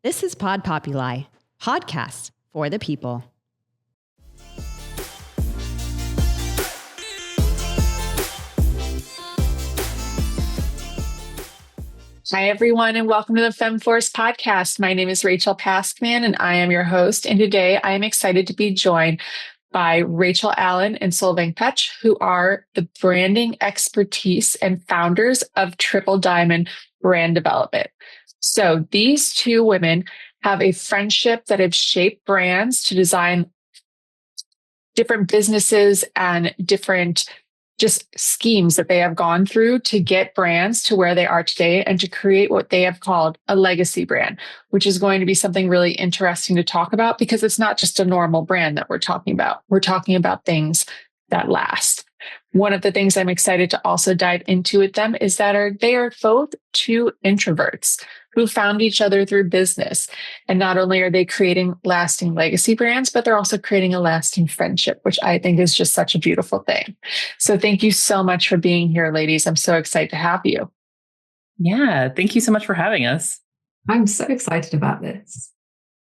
This is Pod Populi, podcast for the people. Hi, everyone, and welcome to the Femme Force podcast. My name is Rachael Paskman, and I am your host. And today I am excited to be joined by Rachael Allen and Solveig Petch, who are the branding expertise and founders of Triple Diamond Brand Development. So these two women have a friendship that have shaped brands to design different businesses and different just schemes that they have gone through to get brands to where they are today and to create what they have called a legacy brand, which is going to be something really interesting to talk about because it's not just a normal brand that we're talking about. We're talking about things that last. One of the things I'm excited to also dive into with them is that they are both two introverts who found each other through business. And not only are they creating lasting legacy brands, but they're also creating a lasting friendship, which I think is just such a beautiful thing. So thank you so much for being here, ladies. I'm so excited to have you. Yeah, thank you so much for having us. I'm so excited about this.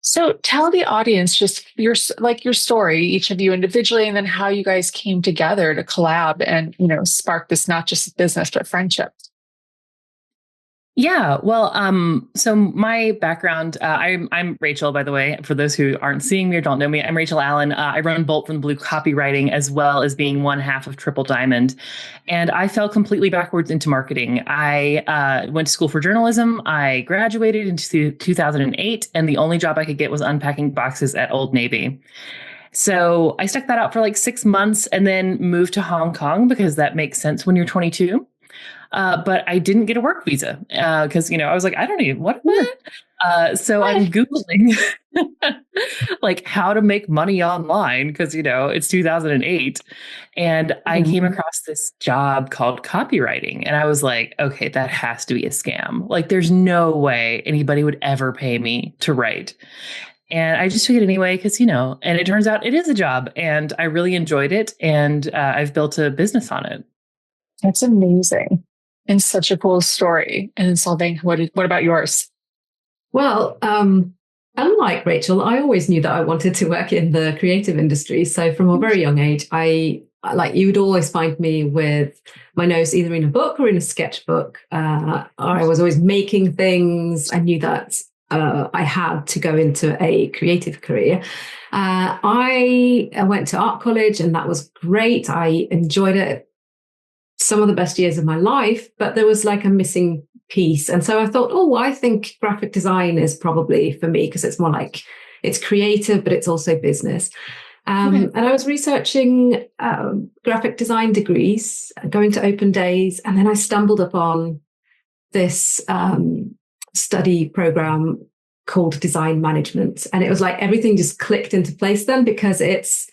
So tell the audience just your story, each of you individually, and then how you guys came together to collab and, spark this, not just business, but friendship. Yeah, well, so my background, I'm Rachael, by the way, for those who aren't seeing me or don't know me. I'm Rachael Allen. I run Bolt from the Blue copywriting, as well as being one half of Triple Diamond. And I fell completely backwards into marketing. I went to school for journalism. I graduated in 2008, and the only job I could get was unpacking boxes at Old Navy. So I stuck that out for like 6 months and then moved to Hong Kong because that makes sense when you're 22. But I didn't get a work visa because, I was like, I don't need what? So I'm Googling like how to make money online because, it's 2008. And I came across this job called copywriting. And I was like, okay, that has to be a scam. Like, there's no way anybody would ever pay me to write. And I just took it anyway because, and it turns out it is a job and I really enjoyed it. And I've built a business on it. That's amazing. And such a cool story. And Solveig, what about yours? Well, unlike Rachael, I always knew that I wanted to work in the creative industry. So from a very young age, you would always find me with my nose either in a book or in a sketchbook. I was always making things. I knew that I had to go into a creative career. I went to art college and that was great. I enjoyed it. Some of the best years of my life, but there was like a missing piece. And so I thought, I think graphic design is probably for me because it's more like it's creative, but it's also business. And I was researching graphic design degrees, going to open days. And then I stumbled upon this study program called design management. And it was like everything just clicked into place then because it's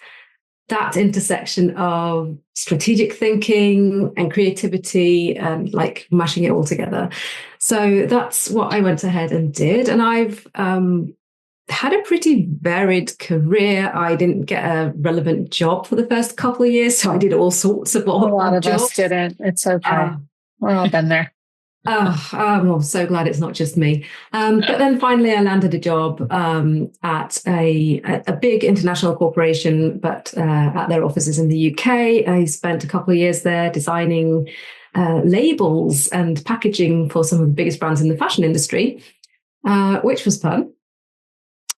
that intersection of strategic thinking and creativity and like mashing it all together. So that's what I went ahead and did. And I've had a pretty varied career. I didn't get a relevant job for the first couple of years. So I did all sorts of odd jobs. A lot of us didn't. It's okay. We're all been there. I'm so glad it's not just me. But then finally I landed a job at a big international corporation, but at their offices in the UK. I spent a couple of years there designing labels and packaging for some of the biggest brands in the fashion industry, which was fun.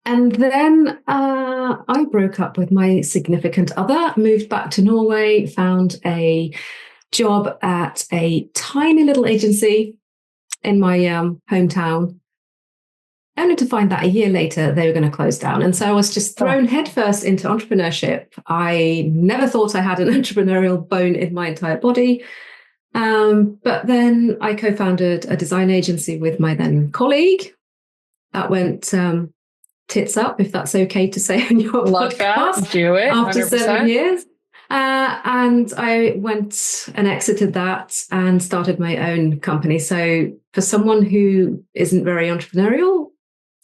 And then I broke up with my significant other, moved back to Norway, found a job at a tiny little agency in my hometown, only to find that a year later they were going to close down. And so I was just thrown headfirst into entrepreneurship. I never thought I had an entrepreneurial bone in my entire body. But then I co-founded a design agency with my then colleague. That went tits up, if that's okay to say on your Love podcast. That. Do it. After 100%. 7 years. And I went and exited that and started my own company. So for someone who isn't very entrepreneurial,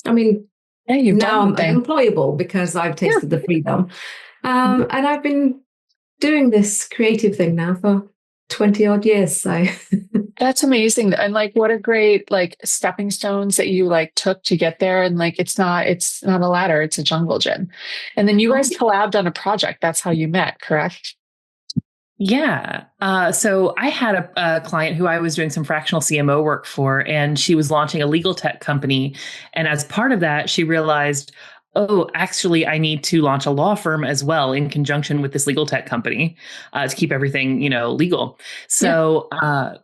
I mean, now I'm employable because I've tasted the freedom. And I've been doing this creative thing now for 20 odd years. So That's amazing. And like, what a great like stepping stones that you like took to get there. And like, it's not a ladder, it's a jungle gym. And then you guys collabed on a project. That's how you met, correct? Yeah. So I had a client who I was doing some fractional CMO work for, and she was launching a legal tech company. And as part of that, she realized, oh, actually, I need to launch a law firm as well in conjunction with this legal tech company to keep everything, legal. So I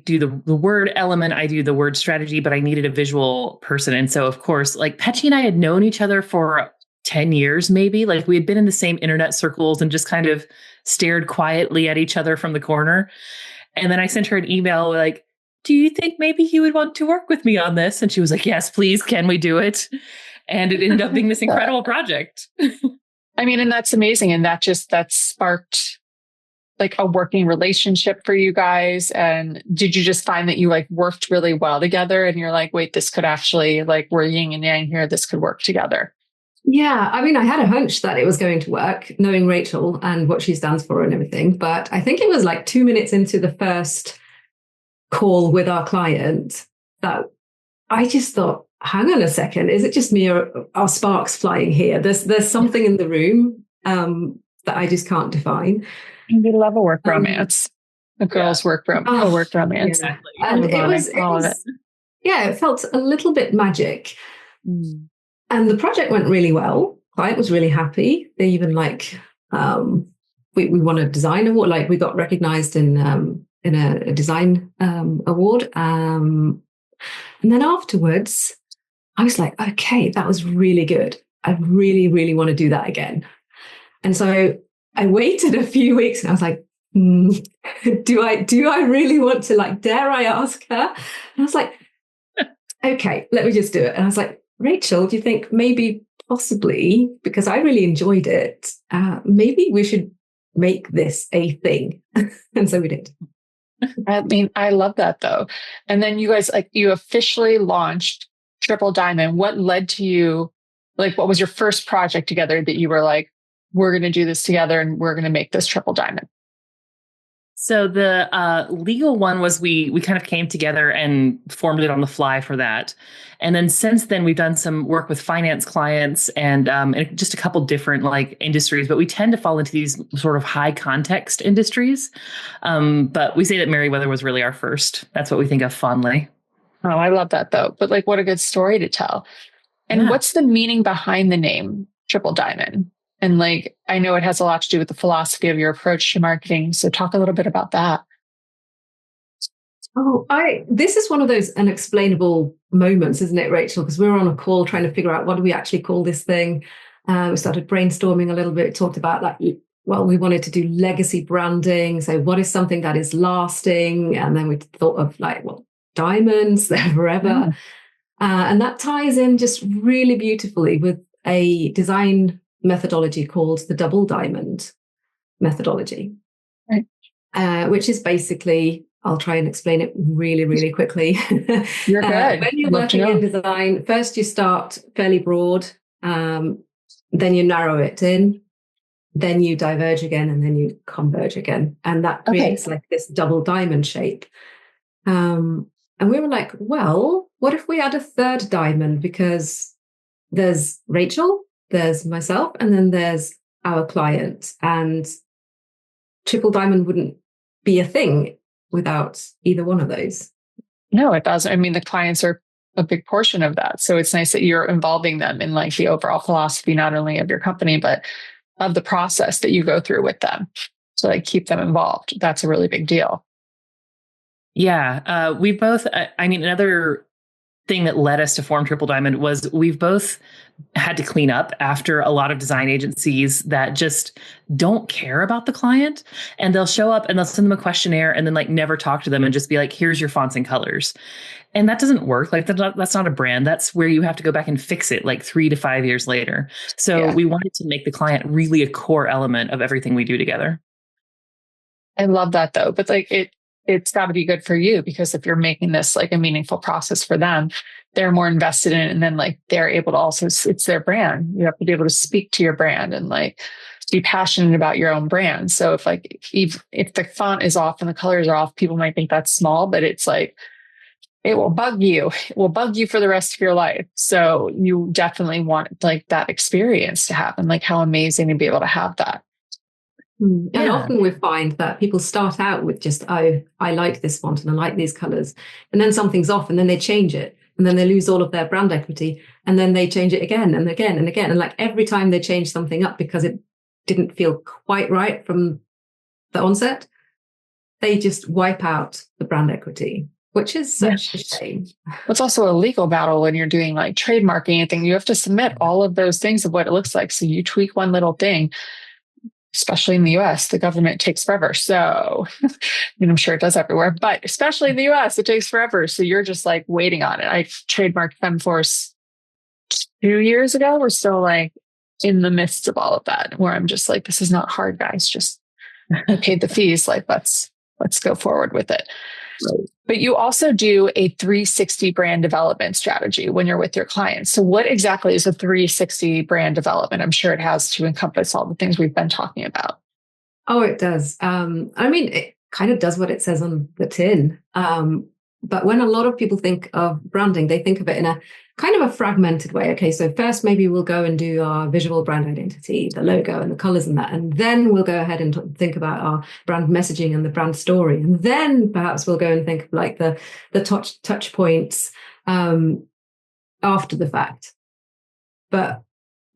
do the word element, I do the word strategy, but I needed a visual person. And so, of course, like Petchy and I had known each other for 10 years, maybe. Like we had been in the same internet circles and just kind of stared quietly at each other from the corner. And then I sent her an email like, do you think maybe you would want to work with me on this? And she was like, yes, please. Can we do it? And it ended up being this incredible project. I mean, and that's amazing. And that sparked like a working relationship for you guys. And did you just find that you like worked really well together and you're like, wait, this could actually like, we're yin and yang here. This could work together. Yeah, I mean, I had a hunch that it was going to work, knowing Rachael and what she stands for and everything. But I think it was like 2 minutes into the first call with our client that I just thought, hang on a second, is it just me or are sparks flying here? There's something in the room that I just can't define. We love a work romance. A girl's work romance. Exactly. And it felt a little bit magic. Mm. And the project went really well. Client was really happy. They even we won a design award. Like we got recognized in a design award. And then afterwards, I was like, okay, that was really good. I really, really want to do that again. And so I waited a few weeks and I was like, do I really want to, like, dare I ask her? And I was like, okay, let me just do it. And I was like, Rachael, do you think maybe possibly, because I really enjoyed it, maybe we should make this a thing? And so we did. I mean, I love that though. And then you guys, like, you officially launched Triple Diamond. What led to you, like, what was your first project together that you were like, we're going to do this together and we're going to make this Triple Diamond? So the legal one was we kind of came together and formed it on the fly for that. And then since then, we've done some work with finance clients and just a couple different like industries, but we tend to fall into these sort of high context industries. But we say that Merriweather was really our first. That's what we think of fondly. Oh, I love that though. But like, what a good story to tell. And what's the meaning behind the name Triple Diamond? And like, I know it has a lot to do with the philosophy of your approach to marketing. So talk a little bit about that. Oh, this is one of those unexplainable moments, isn't it, Rachael? Because we were on a call trying to figure out what do we actually call this thing. We started brainstorming a little bit, talked about like, well, we wanted to do legacy branding. So what is something that is lasting? And then we thought of like, well, diamonds, they're forever. And that ties in just really beautifully with a design methodology called the double diamond methodology, right? Which is basically, I'll try and explain it really, really quickly. You're good. When you're working in design, first you start fairly broad, then you narrow it in, then you diverge again, and then you converge again. And that creates like this double diamond shape. And we were like, well, what if we add a third diamond? Because there's Rachael, there's myself, and then there's our client. And Triple Diamond wouldn't be a thing without either one of those. No, it doesn't. I mean, the clients are a big portion of that. So it's nice that you're involving them in like the overall philosophy, not only of your company, but of the process that you go through with them. So like keep them involved. That's a really big deal. Yeah. We both, another thing that led us to form Triple Diamond was we've both had to clean up after a lot of design agencies that just don't care about the client, and they'll show up and they'll send them a questionnaire and then like never talk to them and just be like, here's your fonts and colors. And that doesn't work. Like that's not a brand. That's where you have to go back and fix it like 3 to 5 years later. So we wanted to make the client really a core element of everything we do together. I love that though. But like it's got to be good for you, because if you're making this like a meaningful process for them, they're more invested in it. And then like they're able to also, it's their brand. You have to be able to speak to your brand and like be passionate about your own brand. So if the font is off and the colors are off, people might think that's small, but it's like, it will bug you. It will bug you for the rest of your life. So you definitely want like that experience to happen. Like how amazing to be able to have that. And often we find that people start out with just, oh, I like this font and I like these colors. And then something's off and then they change it. And then they lose all of their brand equity. And then they change it again and again and again. And like every time they change something up because it didn't feel quite right from the onset, they just wipe out the brand equity, which is such a shame. It's also a legal battle when you're doing like trademarking and things. You have to submit all of those things of what it looks like. So you tweak one little thing, especially in the US, the government takes forever. So, I mean, I'm sure it does everywhere, but especially in the US, it takes forever. So you're just like waiting on it. I trademarked Femme Force 2 years ago. We're still like in the midst of all of that, where I'm just like, this is not hard, guys. Just I paid the fees. Like, let's go forward with it. Right. But you also do a 360 brand development strategy when you're with your clients. So what exactly is a 360 brand development? I'm sure it has to encompass all the things we've been talking about. Oh, it does. I mean, it kind of does what it says on the tin. But when a lot of people think of branding, they think of it in a kind of a fragmented way. Okay, so first maybe we'll go and do our visual brand identity, the logo and the colors and that. And then we'll go ahead and think about our brand messaging and the brand story. And then perhaps we'll go and think of like the touch points after the fact. But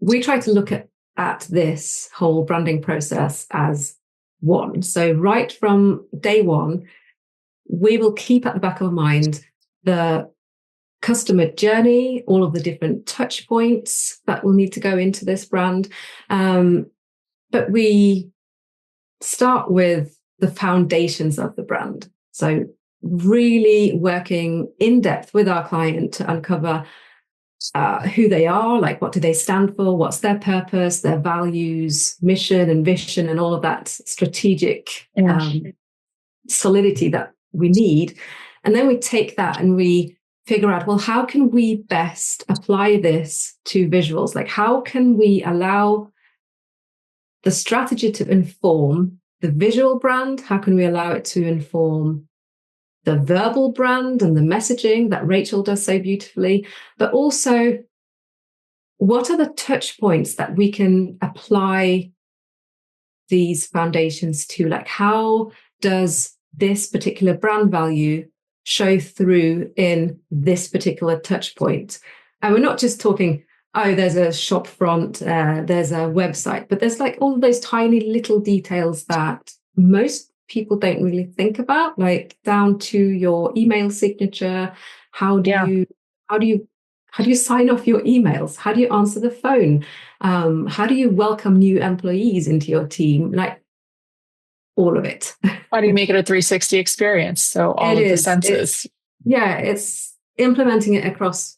we try to look at this whole branding process as one. So right from day one, we will keep at the back of our mind the customer journey, all of the different touch points that will need to go into this brand. But we start with the foundations of the brand. So really working in depth with our client to uncover who they are, like what do they stand for, what's their purpose, their values, mission and vision, and all of that strategic solidity that we need. And then we take that and we figure out, well, how can we best apply this to visuals? Like, how can we allow the strategy to inform the visual brand? How can we allow it to inform the verbal brand and the messaging that Rachael does so beautifully? But also, what are the touch points that we can apply these foundations to? Like, how does this particular brand value show through in this particular touch point? And we're not just talking, oh, there's a shop front, there's a website, but there's like all of those tiny little details that most people don't really think about, like down to your email signature. How do you sign off your emails? How do you answer the phone? How do you welcome new employees into your team? Like, all of it. How do you make it a 360 experience? So all of the senses. It's implementing it across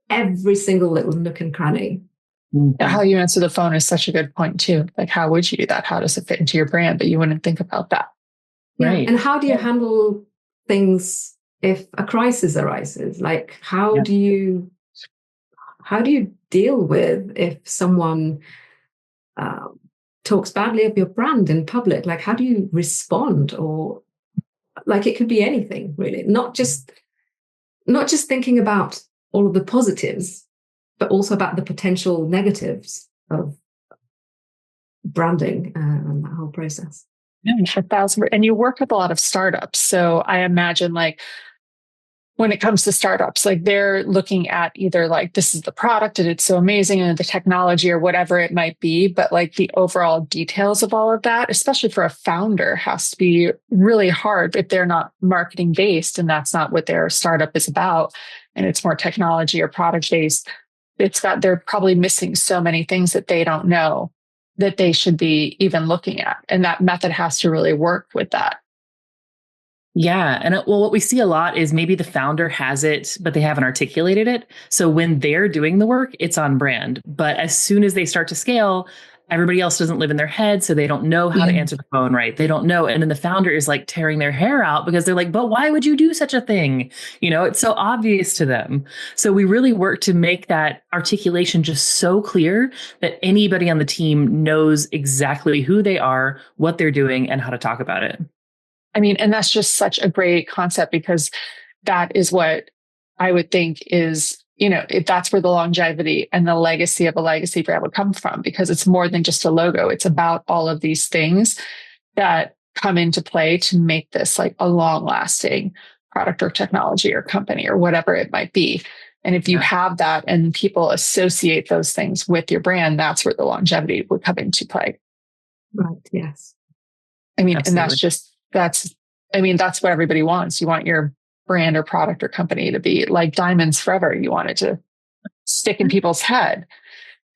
every single little nook and cranny. Mm-hmm. How you answer the phone is such a good point too. Like, how would you do that? How does it fit into your brand? But you wouldn't think about that. Yeah. Right. And how do you handle things if a crisis arises? Like, how do you deal with if someone talks badly of your brand in public? Like, how do you respond? Or like, it could be anything really, not just thinking about all of the positives, but also about the potential negatives of branding and that whole process. Yeah, 1,000%. And you work with a lot of startups. So I imagine like when it comes to startups, like they're looking at either like, this is the product and it's so amazing and the technology or whatever it might be, but like the overall details of all of that, especially for a founder, has to be really hard if they're not marketing based and that's not what their startup is about. And it's more technology or product based. They're probably missing so many things that they don't know that they should be even looking at. And that method has to really work with that. Yeah. And well, what we see a lot is maybe the founder has it, but they haven't articulated it. So when they're doing the work, it's on brand. But as soon as they start to scale, everybody else doesn't live in their head, so they don't know how to answer the phone right. They don't know. And then the founder is like tearing their hair out because they're like, but why would you do such a thing? It's so obvious to them. So we really work to make that articulation just so clear that anybody on the team knows exactly who they are, what they're doing, and how to talk about it. I mean, and that's just such a great concept, because that is what I would think is, if that's where the longevity and the legacy of a legacy brand would come from, because it's more than just a logo. It's about all of these things that come into play to make this like a long lasting product or technology or company or whatever it might be. And if you have that and people associate those things with your brand, that's where the longevity would come into play. Right. Yes. I mean, Absolutely. And that's what everybody wants. You want your brand or product or company to be like diamonds forever. You want it to stick in people's head.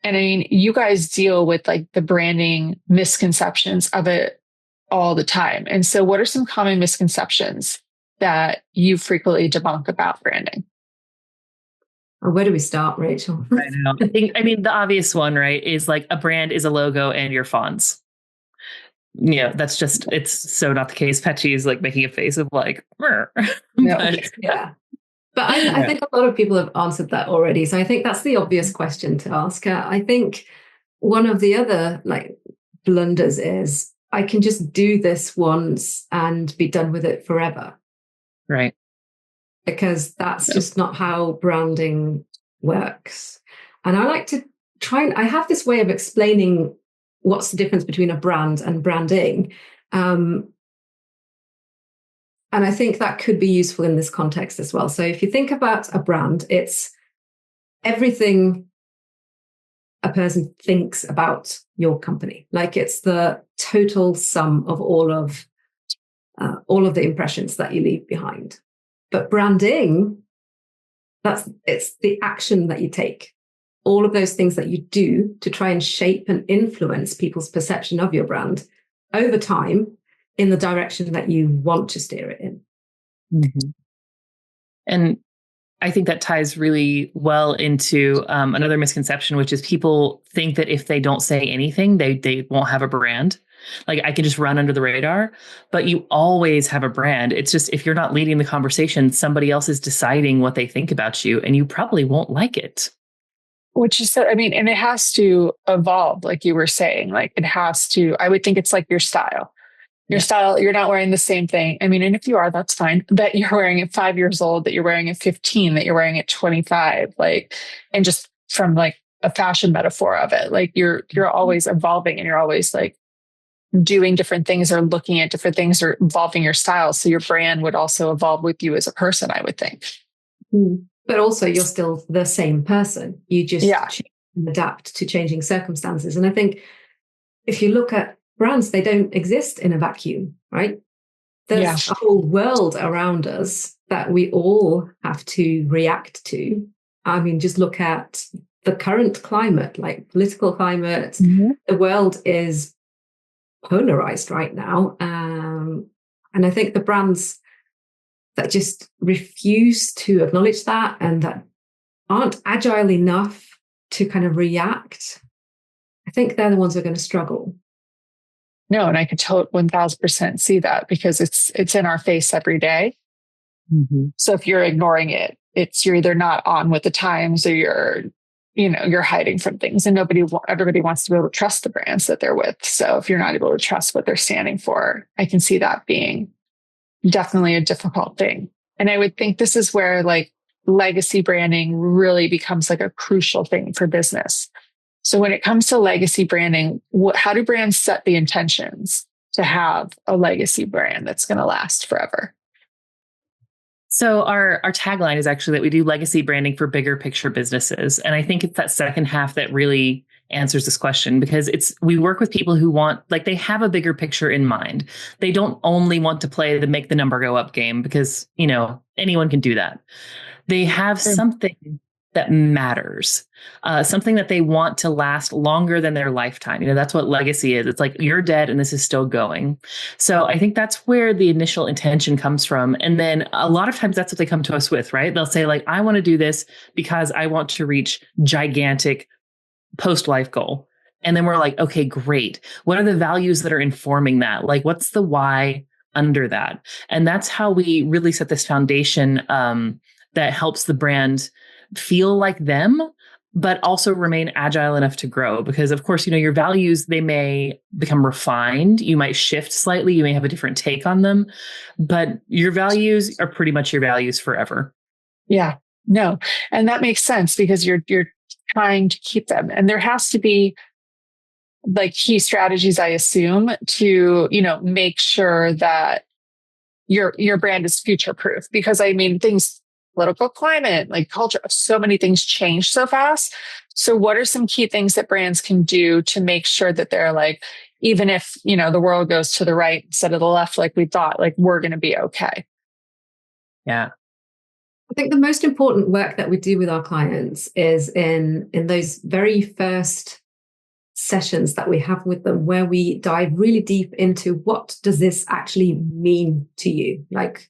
And I mean, you guys deal with like the branding misconceptions of it all the time. And so what are some common misconceptions that you frequently debunk about branding? Where do we start, Rachel? I know. The obvious one, right, is like a brand is a logo and your fonts. That's just, it's so not the case. Petchy is like making a face of like, But I think a lot of people have answered that already. So I think that's the obvious question to ask. I think one of the other like blunders is I can just do this once and be done with it forever. Right. Because that's just not how branding works. And I like to I have this way of explaining what's the difference between a brand and branding. And I think that could be useful in this context as well. So if you think about a brand, it's everything a person thinks about your company. Like it's the total sum of all of the impressions that you leave behind. But branding, it's the action that you take. All of those things that you do to try and shape and influence people's perception of your brand over time in the direction that you want to steer it in. Mm-hmm. And I think that ties really well into another misconception, which is people think that if they don't say anything, they won't have a brand. Like I can just run under the radar, but you always have a brand. It's just if you're not leading the conversation, somebody else is deciding what they think about you, and you probably won't like it. Which is and it has to evolve, like you were saying. Like it has to, I would think it's like your style. Your style, you're not wearing the same thing. I mean, and if you are, that's fine. That you're wearing at 5 years old, that you're wearing at 15, that you're wearing at 25, like, and just from like a fashion metaphor of it, like you're always evolving and you're always like doing different things or looking at different things or evolving your style. So your brand would also evolve with you as a person, I would think. But also you're still the same person. You just adapt to changing circumstances. And I think if you look at brands, they don't exist in a vacuum, right? There's a whole world around us that we all have to react to. I mean, just look at the current climate, like political climate. Mm-hmm. The world is polarized right now. And I think the brands that just refuse to acknowledge that and that aren't agile enough to kind of react, I think they're the ones who are going to struggle. No, and I could 1000% see that because it's in our face every day. Mm-hmm. So if you're ignoring it, you're either not on with the times or you're hiding from things, and everybody wants to be able to trust the brands that they're with. So if you're not able to trust what they're standing for, I can see that being definitely a difficult thing. And I would think this is where like legacy branding really becomes like a crucial thing for business. So when it comes to legacy branding, how do brands set the intentions to have a legacy brand that's going to last forever? So our tagline is actually that we do legacy branding for bigger picture businesses. And I think it's that second half that really answers this question, because we work with people who want, like, they have a bigger picture in mind. They don't only want to play the make the number go up game because, anyone can do that. They have something that matters, something that they want to last longer than their lifetime. That's what legacy is. It's like you're dead and this is still going. So I think that's where the initial intention comes from. And then a lot of times that's what they come to us with, right? They'll say like, I want to do this because I want to reach gigantic post-life goal. And then we're like, okay, great. What are the values that are informing that? Like, what's the why under that? And that's how we really set this foundation that helps the brand feel like them, but also remain agile enough to grow. Because of course, your values, they may become refined. You might shift slightly. You may have a different take on them, but your values are pretty much your values forever. Yeah, no. And that makes sense because you're trying to keep them. And there has to be like key strategies, I assume, to, make sure that your brand is future proof. Because I mean, political climate, like culture, so many things change so fast. So what are some key things that brands can do to make sure that they're like, even if, the world goes to the right instead of the left, like we thought, like we're going to be okay? Yeah. I think the most important work that we do with our clients is in those very first sessions that we have with them, where we dive really deep into what does this actually mean to you? Like,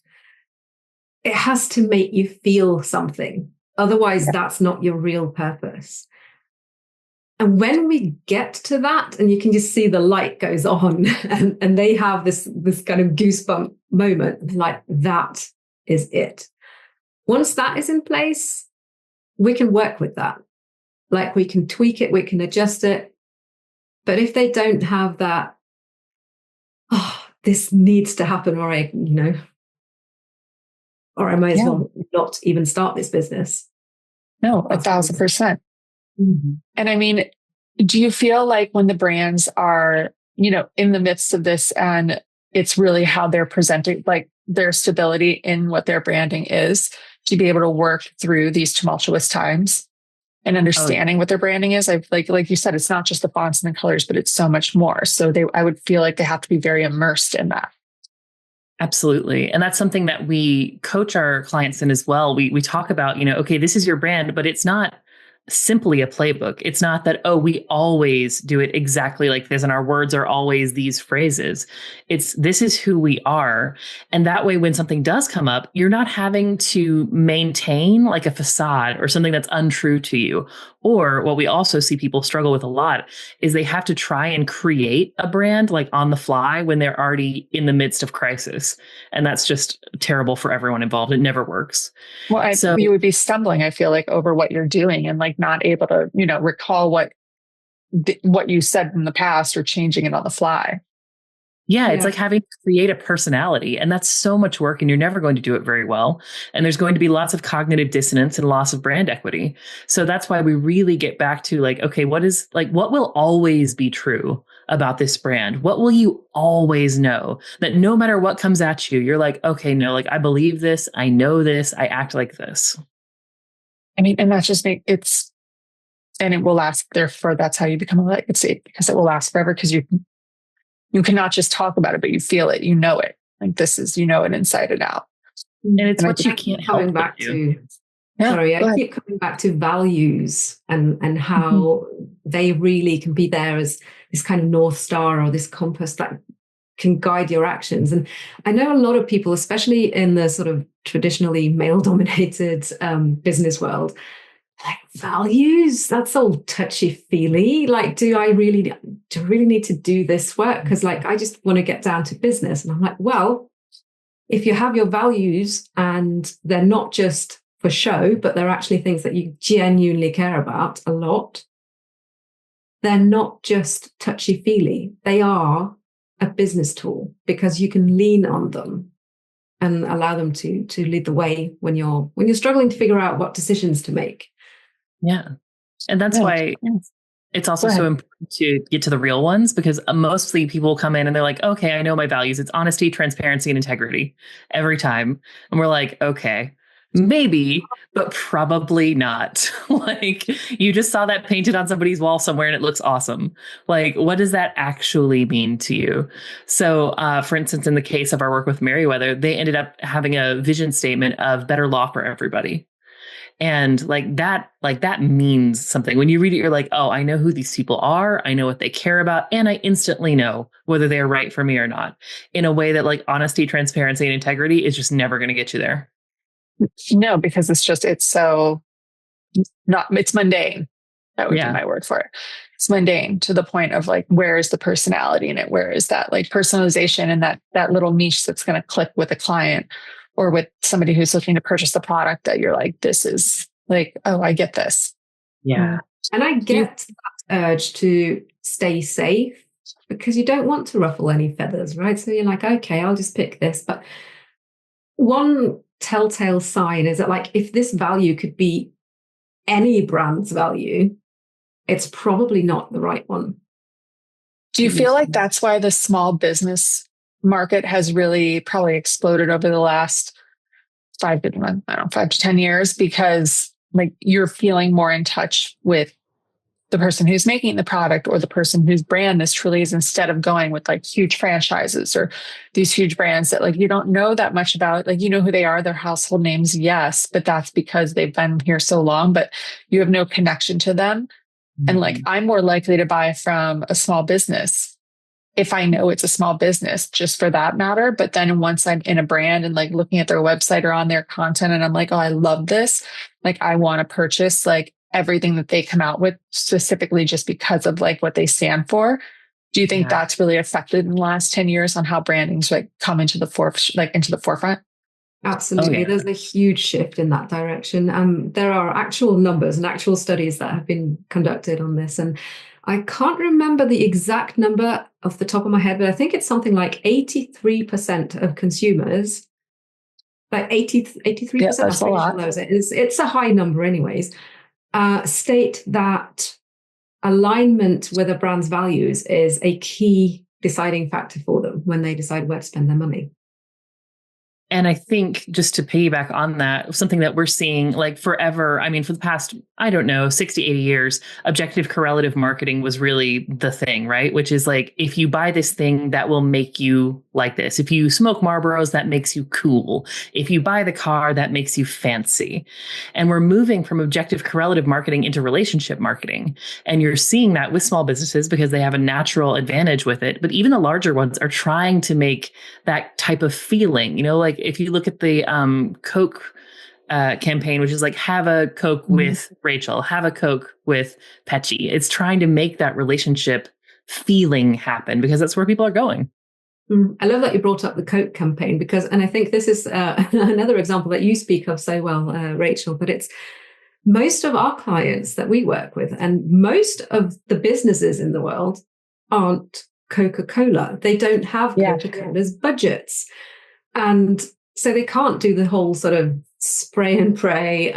it has to make you feel something. Otherwise, that's not your real purpose. And when we get to that, and you can just see the light goes on, and they have this kind of goosebump moment, like that is it. Once that is in place, we can work with that. Like, we can tweak it, we can adjust it. But if they don't have that, this needs to happen, or I might as well not even start this business. No, 1,000%. Mm-hmm. And I mean, do you feel like when the brands are, in the midst of this, and it's really how they're presenting, like their stability in what their branding is, to be able to work through these tumultuous times and understanding what their branding is? I've like you said, it's not just the fonts and the colors, but it's so much more. So I would feel like they have to be very immersed in that. Absolutely. And that's something that we coach our clients in as well. We talk about, okay, this is your brand, but it's not simply a playbook. It's not that, we always do it exactly like this and our words are always these phrases. This is who we are. And that way, when something does come up, you're not having to maintain like a facade or something that's untrue to you. Or what we also see people struggle with a lot is they have to try and create a brand like on the fly when they're already in the midst of crisis. And that's just terrible for everyone involved. It never works. Well, you would be stumbling, I feel like, over what you're doing and like not able to, recall what you said in the past or changing it on the fly. Yeah, it's like having to create a personality, and that's so much work, and you're never going to do it very well. And there's going to be lots of cognitive dissonance and loss of brand equity. So that's why we really get back to like, okay, what will always be true about this brand? What will you always know that no matter what comes at you, you're like, okay, no, like I believe this, I know this, I act like this. I mean, and that's just and it will last. Therefore, that's how you become a legacy, because it will last forever, because you cannot just talk about it, but you feel it, it. Like this is, it inside and out. And it's what you can't help back to. Sorry, I keep coming back to values and how they really can be there as this kind of North Star or this compass that can guide your actions. And I know a lot of people, especially in the sort of traditionally male-dominated business world, like values, that's all touchy-feely. Like, do I really need to do this work? Because like, I just want to get down to business. And I'm like, well, if you have your values and they're not just for show, but they're actually things that you genuinely care about a lot, they're not just touchy-feely. They are a business tool, because you can lean on them and allow them to lead the way when you're struggling to figure out what decisions to make. Yeah. And that's why it's also so important to get to the real ones, because mostly people come in and they're like, okay, I know my values. It's honesty, transparency, and integrity every time. And we're like, okay, maybe, but probably not. Like, you just saw that painted on somebody's wall somewhere and it looks awesome. Like, what does that actually mean to you? So, for instance, in the case of our work with Merriweather, they ended up having a vision statement of better law for everybody. And that means something. When you read it, you're like, oh, I know who these people are. I know what they care about. And I instantly know whether they're right for me or not, in a way that like honesty, transparency, and integrity is just never going to get you there. No, because it's mundane. That would be my word for it. It's mundane to the point of like, where is the personality in it? Where is that like personalization and that little niche that's going to click with a client or with somebody who's looking to purchase the product that you're like, this is like, oh, I get this. Yeah. And I get that urge to stay safe because you don't want to ruffle any feathers, right? So you're like, okay, I'll just pick this. But one telltale sign is that like, if this value could be any brand's value, it's probably not the right one. Do you feel like that's why the small business market has really probably exploded over the last 5 to 10 years? Because like you're feeling more in touch with the person who's making the product or the person whose brand this truly is, instead of going with like huge franchises or these huge brands that like you don't know that much about. Like, you know who they are, their household names, yes, but that's because they've been here so long, but you have no connection to them. And like, I'm more likely to buy from a small business if I know it's a small business, just for that matter. But then once I'm in a brand and like looking at their website or on their content and I'm like, oh, I love this. Like, I want to purchase like everything that they come out with specifically just because of like what they stand for. Do you think that's really affected in the last 10 years on how branding's like come into the forefront? Absolutely. There's a huge shift in that direction. There are actual numbers and actual studies that have been conducted on this. And I can't remember the exact number off the top of my head, but I think it's something like 83% of consumers, like 83%, that's a lot. It's a high number anyways, state that alignment with a brand's values is a key deciding factor for them when they decide where to spend their money. And I think just to piggyback on that, something that we're seeing like forever, I mean, for the past, 60, 80 years, objective correlative marketing was really the thing, right? Which is like, if you buy this thing, that will make you like this. If you smoke Marlboros, that makes you cool. If you buy the car, that makes you fancy. And we're moving from objective correlative marketing into relationship marketing. And you're seeing that with small businesses because they have a natural advantage with it. But even the larger ones are trying to make that type of feeling, like if you look at the Coke campaign, which is like, have a Coke with Rachael, have a Coke with Petchy. It's trying to make that relationship feeling happen because that's where people are going. I love that you brought up the Coke campaign and I think this is another example that you speak of so well, Rachael, but it's most of our clients that we work with and most of the businesses in the world aren't Coca-Cola. They don't have Coca-Cola's budgets. And so they can't do the whole sort of spray and pray,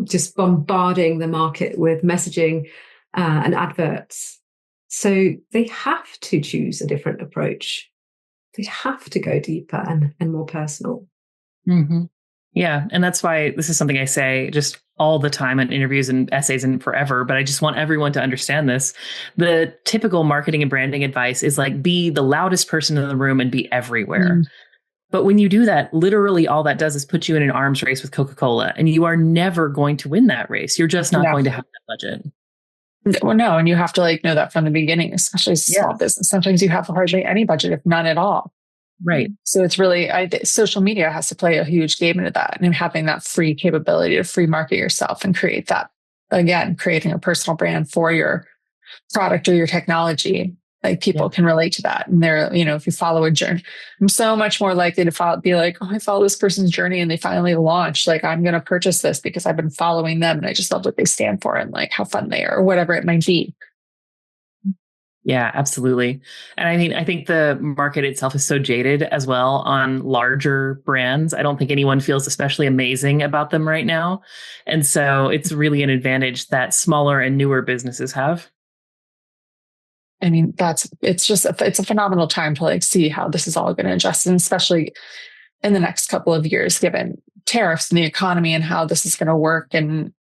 just bombarding the market with messaging and adverts. So they have to choose a different approach. They have to go deeper and more personal. Mm-hmm. Yeah. And that's why this is something I say just all the time in interviews and essays and forever, but I just want everyone to understand this. The typical marketing and branding advice is like, be the loudest person in the room and be everywhere. But when you do that, literally all that does is put you in an arms race with Coca-Cola, and you are never going to win that race. You're just not going to have that budget. Well, no, and you have to like know that from the beginning, especially as a small business. Sometimes you have hardly any budget, if none at all. Right. So it's really, social media has to play a huge game into that, and having that free capability to free market yourself and create that, again, creating a personal brand for your product or your technology. Like people can relate to that. And they're, if you follow a journey, I'm so much more likely to be like, oh, I follow this person's journey and they finally launched. Like, I'm going to purchase this because I've been following them and I just love what they stand for and like how fun they are or whatever it might be. Yeah, absolutely. And I think the market itself is so jaded as well on larger brands. I don't think anyone feels especially amazing about them right now. And so it's really an advantage that smaller and newer businesses have. I mean, it's a phenomenal time to like see how this is all going to adjust, and especially in the next couple of years, given tariffs and the economy and how this is going to work. And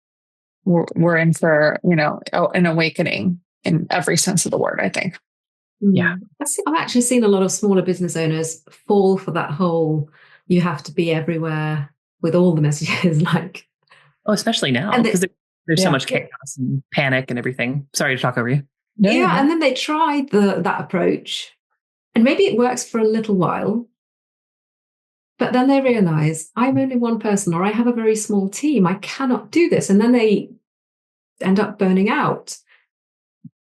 we're in for, an awakening in every sense of the word, I think. Yeah. I've actually seen a lot of smaller business owners fall for that whole, you have to be everywhere with all the messages, like. Oh, especially now, because there's so much chaos and panic and everything. Sorry to talk over you. And then they tried that approach and maybe it works for a little while, but then they realize I'm only one person or I have a very small team. I cannot do this. And then they end up burning out.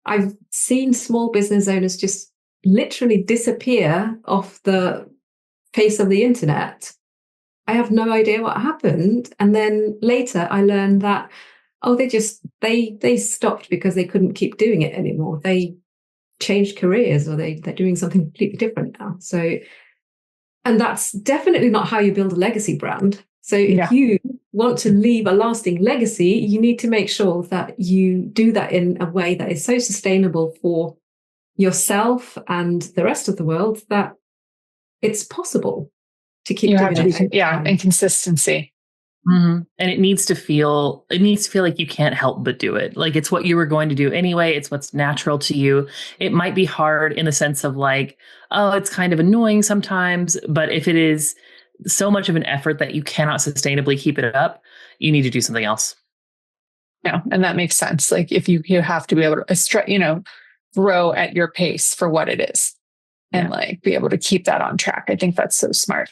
I've seen small business owners just literally disappear off the face of the internet. I have no idea what happened. And then later I learned that, they stopped because they couldn't keep doing it anymore. They changed careers, or they're doing something completely different now. So, and that's definitely not how you build a legacy brand. So if you want to leave a lasting legacy, you need to make sure that you do that in a way that is so sustainable for yourself and the rest of the world that it's possible to keep doing it. And consistency. Mm-hmm. And it needs to feel like you can't help but do it. Like it's what you were going to do anyway. It's what's natural to you. It might be hard in the sense of like, oh, it's kind of annoying sometimes, but if it is so much of an effort that you cannot sustainably keep it up, you need to do something else. Yeah. And that makes sense. Like if you have to be able to, grow at your pace for what it is and like be able to keep that on track. I think that's so smart.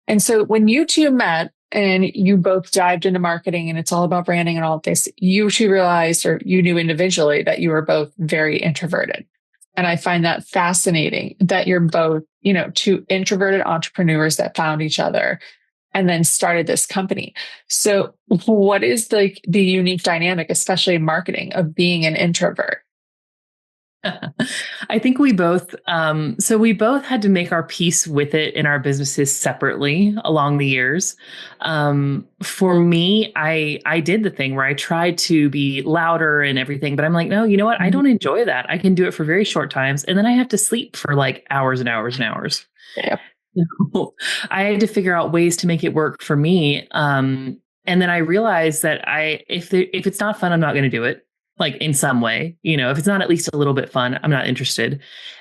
And so when you two met and you both dived into marketing and it's all about branding and all of this, you two realized, or you knew individually, that you were both very introverted. And I find that fascinating that you're both, two introverted entrepreneurs that found each other and then started this company. So what is the unique dynamic, especially in marketing, of being an introvert? I think we both had to make our peace with it in our businesses separately along the years. For me, I did the thing where I tried to be louder and everything, but I'm like, no, you know what? I don't enjoy that. I can do it for very short times. And then I have to sleep for like hours and hours and hours. Yep. I had to figure out ways to make it work for me. And then I realized that if it's not fun, I'm not going to do it. Like in some way, if it's not at least a little bit fun, I'm not interested.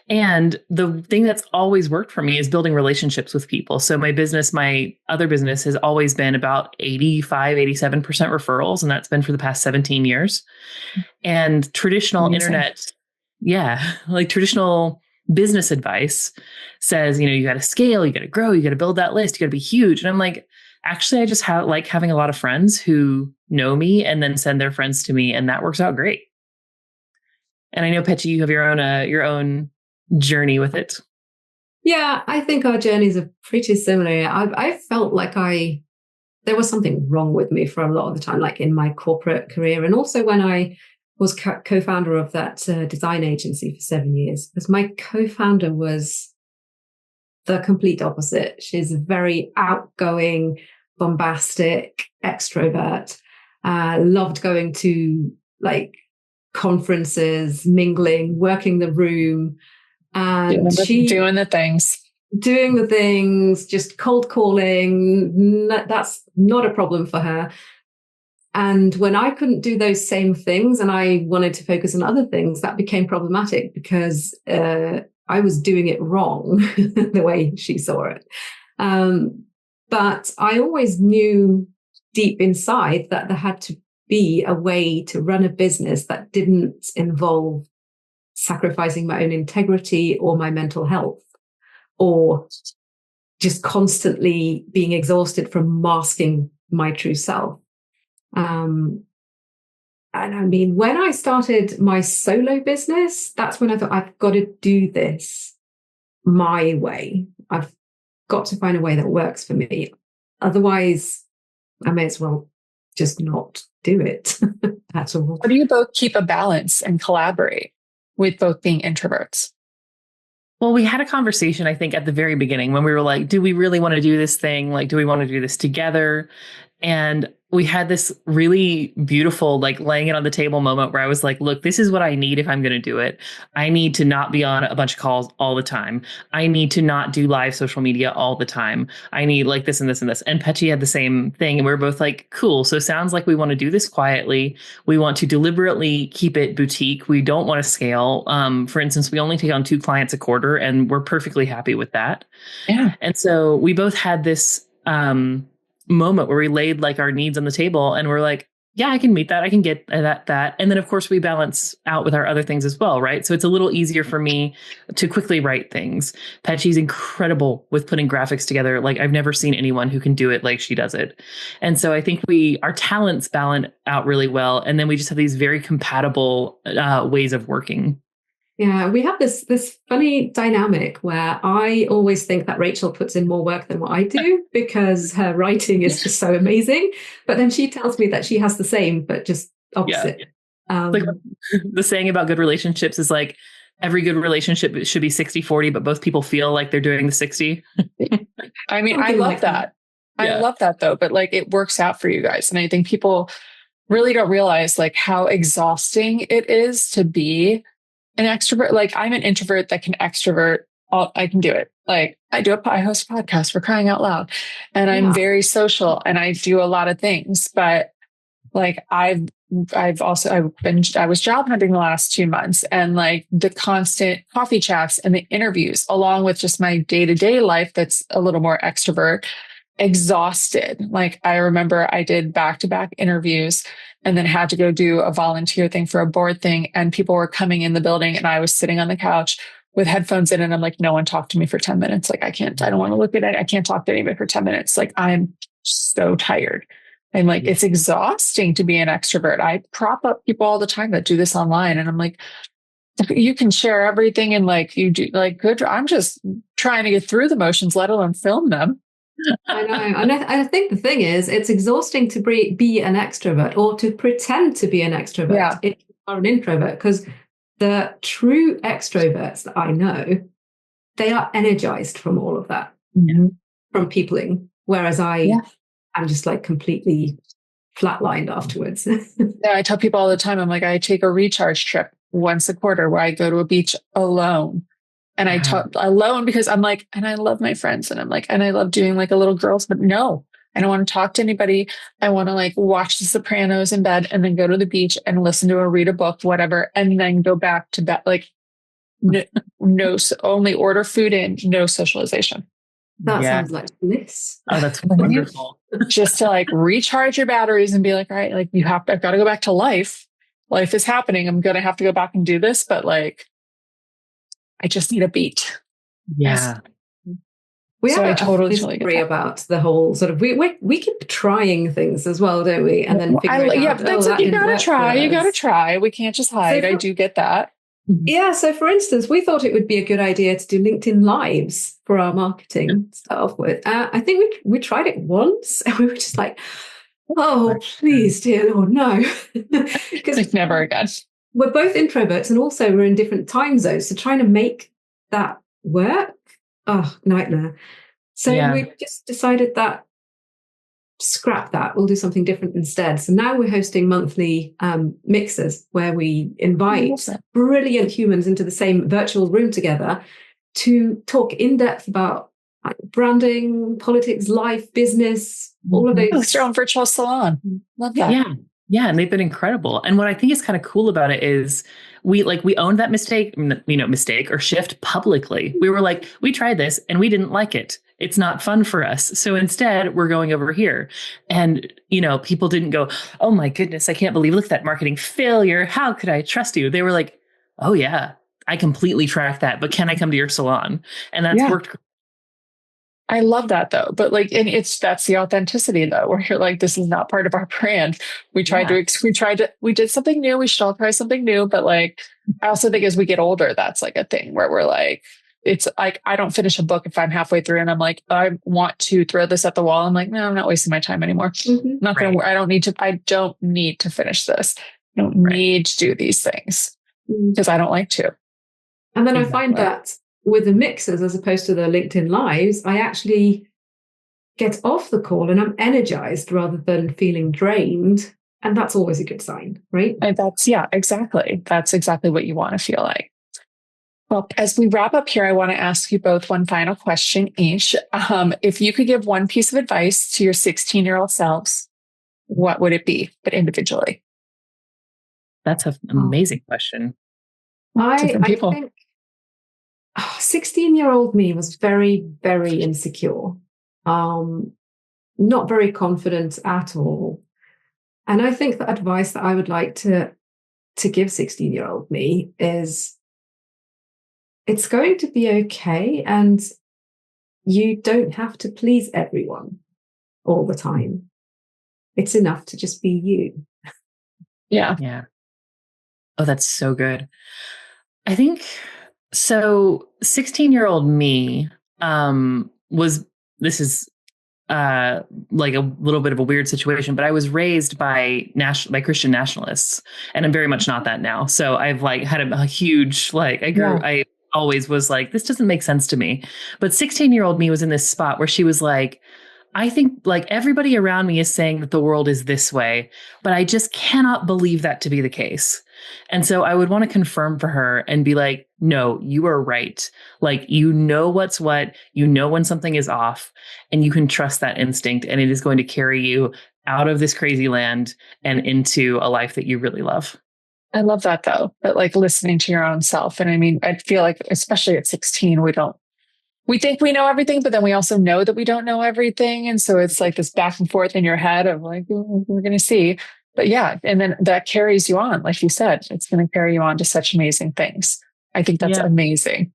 And the thing that's always worked for me is building relationships with people. So my other business has always been about 87% referrals. And that's been for the past 17 years. And traditional internet, like traditional business advice says, you got to scale, you got to grow, you got to build that list, you got to be huge. And I'm like, actually, I just like having a lot of friends who know me and then send their friends to me, and that works out great. And I know, Petchy, you have your own journey with it. Yeah, I think our journeys are pretty similar. I felt like there was something wrong with me for a lot of the time, like in my corporate career, and also when I was co-founder of that design agency for 7 years, because my co-founder was the complete opposite. She's very outgoing, bombastic, extrovert, loved going to like conferences, mingling, working the room, and doing the things, just cold calling. That's not a problem for her. And when I couldn't do those same things and I wanted to focus on other things, that became problematic because I was doing it wrong the way she saw it. But I always knew deep inside that there had to be a way to run a business that didn't involve sacrificing my own integrity or my mental health, or just constantly being exhausted from masking my true self. And I mean, when I started my solo business, that's when I thought, I've got to do this my way. I've got to find a way that works for me. Otherwise, I may as well just not do it at all. How do you both keep a balance and collaborate with both being introverts? Well, we had a conversation, I think, at the very beginning when we were like, do we really want to do this thing? Like, do we want to do this together? And we had this really beautiful, like laying it on the table moment where I was like, look, this is what I need if I'm going to do it. I need to not be on a bunch of calls all the time. I need to not do live social media all the time. I need like this and this and this. And Petchy had the same thing. And we were both like, cool. So sounds like we want to do this quietly. We want to deliberately keep it boutique. We don't want to scale. For instance, we only take on 2 clients a quarter and we're perfectly happy with that. Yeah. And so we both had this, moment where we laid like our needs on the table and we're like, Yeah, I can meet that. I can get that. And then of course we balance out with our other things as well, right? So it's a little easier for me to quickly write things. Petchy's incredible with putting graphics together. Like I've never seen anyone who can do it like she does it. And so I think our talents balance out really well. And then we just have these very compatible ways of working. Yeah, we have this funny dynamic where I always think that Rachael puts in more work than what I do because her writing is just so amazing. But then she tells me that she has the same, but just opposite. Yeah. Like the saying about good relationships is like every good relationship should be 60-40, but both people feel like they're doing the 60. I mean, I love that. I love that though, but like it works out for you guys. And I think people really don't realize like how exhausting it is to be an extrovert. Like I'm an introvert that can extrovert. I can do it. Like I host a podcast for crying out loud, and I'm very social and I do a lot of things. But like I was job hunting the last 2 months, and like the constant coffee chats and the interviews, along with just my day-to-day life that's a little more extrovert, exhausted. Like I remember I did back-to-back interviews and then had to go do a volunteer thing for a board thing. And people were coming in the building and I was sitting on the couch with headphones in and I'm like, no one talked to me for 10 minutes. Like I don't want to look at it. I can't talk to anybody for 10 minutes. Like I'm so tired. And like, it's exhausting to be an extrovert. I prop up people all the time that do this online. And I'm like, you can share everything. And like, you do like good. I'm just trying to get through the motions, let alone film them. I know. And I think the thing is, it's exhausting to be an extrovert or to pretend to be an extrovert if you are an introvert, because the true extroverts that I know, they are energized from all of that, from peopling. Whereas I'm just like completely flatlined afterwards. Yeah, I tell people all the time, I'm like, I take a recharge trip once a quarter where I go to a beach alone. And I talk alone because I'm like, and I love my friends and I'm like, and I love doing like a little girls, but no, I don't want to talk to anybody. I want to like watch The Sopranos in bed and then go to the beach and listen to or read a book, whatever. And then go back to bed. Like no, only order food in, no socialization. That sounds like bliss. Oh, that's wonderful. Just to like recharge your batteries and be like, all right, like I've got to go back to life. Life is happening. I'm going to have to go back and do this, but like, I just need a beat. Yeah. We have a totally agree about the whole sort of, we keep trying things as well, don't we? And then figuring out, that's like, you gotta try. We can't just hide. I do get that. Yeah. So for instance, we thought it would be a good idea to do LinkedIn Lives for our marketing to start off with. I think we tried it once and we were just like, oh, please, dear Lord, no. Because like never again. We're both introverts and also we're in different time zones. So trying to make that work, nightmare. So we just decided that scrap that. We'll do something different instead. So now we're hosting monthly mixers where we invite brilliant humans into the same virtual room together to talk in depth about branding, politics, life, business, all of those. It's your own virtual salon. Love that. Yeah. And they've been incredible. And what I think is kind of cool about it is we owned that mistake or shift publicly. We were like, we tried this and we didn't like it. It's not fun for us. So instead we're going over here. And, people didn't go, oh my goodness, I can't believe, look at that marketing failure. How could I trust you? They were like, oh yeah, I completely track that, but can I come to your salon? And that's worked. I love that though. But like, and that's the authenticity though, where you're like, this is not part of our brand. We did something new. We should all try something new. But like, I also think as we get older, that's like a thing where we're like, it's like, I don't finish a book if I'm halfway through and I'm like, I want to throw this at the wall. I'm like, no, I'm not wasting my time anymore. I don't need to finish this. I don't need to do these things because I don't like to. And then I find that with the mixers, as opposed to the LinkedIn Lives, I actually get off the call and I'm energized rather than feeling drained. And that's always a good sign, right? And exactly. That's exactly what you want to feel like. Well, as we wrap up here, I want to ask you both one final question each. If you could give one piece of advice to your 16-year-old selves, what would it be, but individually? That's an amazing question. I think 16-year-old me was very, very insecure, not very confident at all. And I think the advice that I would like to give 16-year-old me is it's going to be okay, and you don't have to please everyone all the time. It's enough to just be you. Yeah. Yeah. Oh, that's so good. I think so. 16-year-old me this is like a little bit of a weird situation, but I was raised by Christian nationalists, and I'm very much not that now. So I've like had a huge, like, I always was like, this doesn't make sense to me. But 16-year-old me was in this spot where she was like, I think like everybody around me is saying that the world is this way, but I just cannot believe that to be the case. And so I would want to confirm for her and be like, no, you are right. Like, you know what's what, you know when something is off, and you can trust that instinct, and it is going to carry you out of this crazy land and into a life that you really love. I love that though, but like listening to your own self. And I mean, I feel like, especially at 16, we think we know everything, but then we also know that we don't know everything. And so it's like this back and forth in your head of like, we're going to see. But yeah, and then that carries you on. Like you said, it's going to carry you on to such amazing things. I think that's amazing.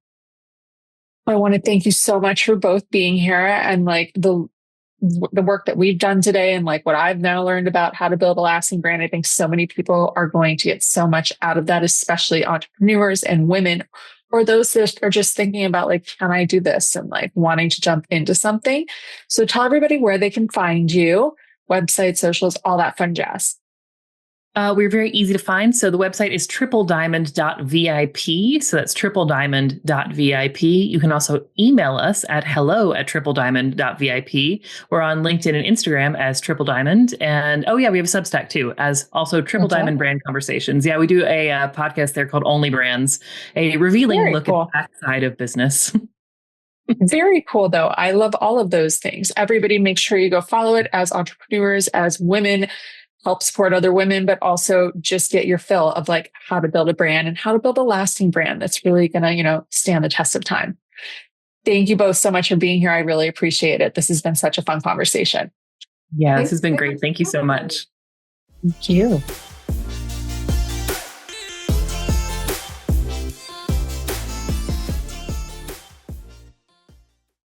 I want to thank you so much for both being here, and like the work that we've done today, and like what I've now learned about how to build a lasting brand. I think so many people are going to get so much out of that, especially entrepreneurs and women, or those that are just thinking about like, can I do this? And like wanting to jump into something. So tell everybody where they can find you, website, socials, all that fun jazz. We're very easy to find. So the website is tripleddiamond.vip. So that's tripleddiamond.vip. You can also email us at hello@tripleddiamond.vip. We're on LinkedIn and Instagram as Triple Diamond. And we have a Substack too, as also Triple Diamond Brand Conversations. Yeah, we do a podcast there called Only Brands, a revealing look at the backside of business. Very cool, though. I love all of those things. Everybody make sure you go follow it as entrepreneurs, as women. Help support other women, but also just get your fill of like how to build a brand and how to build a lasting brand that's really going to, stand the test of time. Thank you both so much for being here. I really appreciate it. This has been such a fun conversation. Yeah, this has been great. Thank you so much. Thank you.